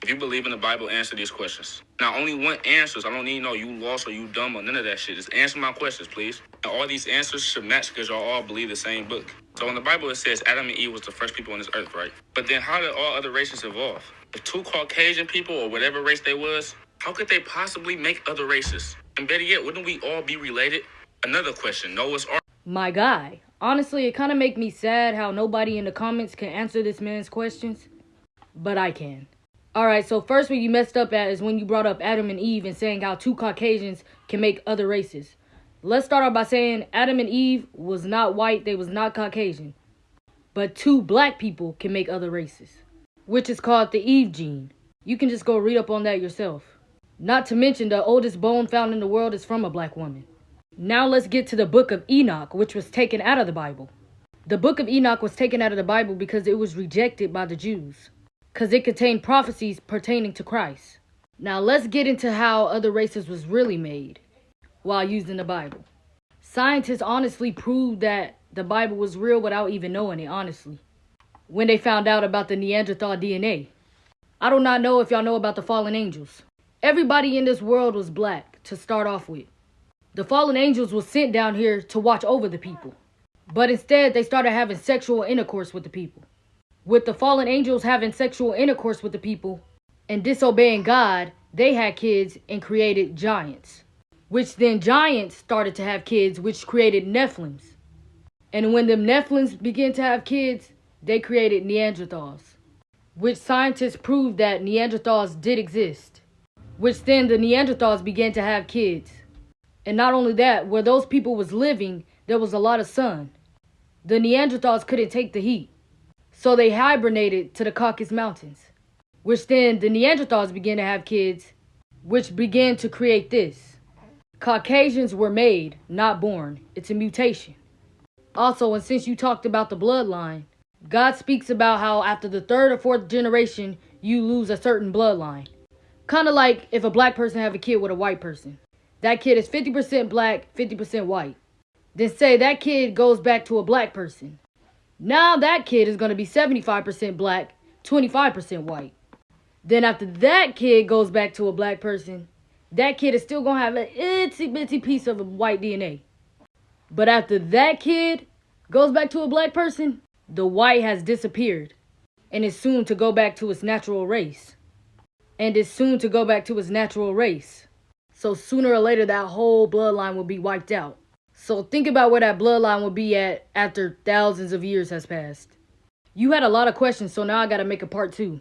If you believe in the Bible, answer these questions. Now, I only want answers. I don't need no you lost or you dumb or none of that shit. Just answer my questions, please. And all these answers should match because y'all all believe the same book. So in the Bible, it says Adam and Eve was the first people on this earth, right? But then how did all other races evolve? If two Caucasian people or whatever race they was, how could they possibly make other races? And better yet, wouldn't we all be related? Another question, Noah's Ark. My guy, honestly, it kind of make me sad how nobody in the comments can answer this man's questions. But I can. Alright, so first what you messed up at is when you brought up Adam and Eve and saying how two Caucasians can make other races. Let's start off by saying Adam and Eve was not white, they was not Caucasian. But two black people can make other races, which is called the Eve gene. You can just go read up on that yourself. Not to mention the oldest bone found in the world is from a black woman. Now let's get to the book of Enoch, which was taken out of the Bible. The book of Enoch was taken out of the Bible because it was rejected by the Jews, because it contained prophecies pertaining to Christ. Now let's get into how other races was really made while using the Bible. Scientists honestly proved that the Bible was real without even knowing it, honestly, when they found out about the Neanderthal DNA. I do not know if y'all know about the fallen angels. Everybody in this world was black to start off with. The fallen angels were sent down here to watch over the people, but instead they started having sexual intercourse with the people. With the fallen angels having sexual intercourse with the people and disobeying God, they had kids and created giants, which then giants started to have kids, which created Nephilims. And when them Nephilims began to have kids, they created Neanderthals, which scientists proved that Neanderthals did exist, which then the Neanderthals began to have kids. And not only that, where those people was living, there was a lot of sun. The Neanderthals couldn't take the heat, so they hibernated to the Caucasus Mountains, which then the Neanderthals began to have kids, which began to create this. Caucasians were made, not born. It's a mutation. Also, and since you talked about the bloodline, God speaks about how after the third or fourth generation, you lose a certain bloodline. Kind of like if a black person have a kid with a white person. That kid is 50% black, 50% white. Then say that kid goes back to a black person. Now that kid is going to be 75% black, 25% white. Then after that kid goes back to a black person, that kid is still going to have an itsy bitsy piece of a white DNA. But after that kid goes back to a black person, the white has disappeared and is soon to go back to its natural race. So sooner or later, that whole bloodline will be wiped out. So think about where that bloodline will be at after thousands of years has passed. You had a lot of questions, so now I gotta make a part 2.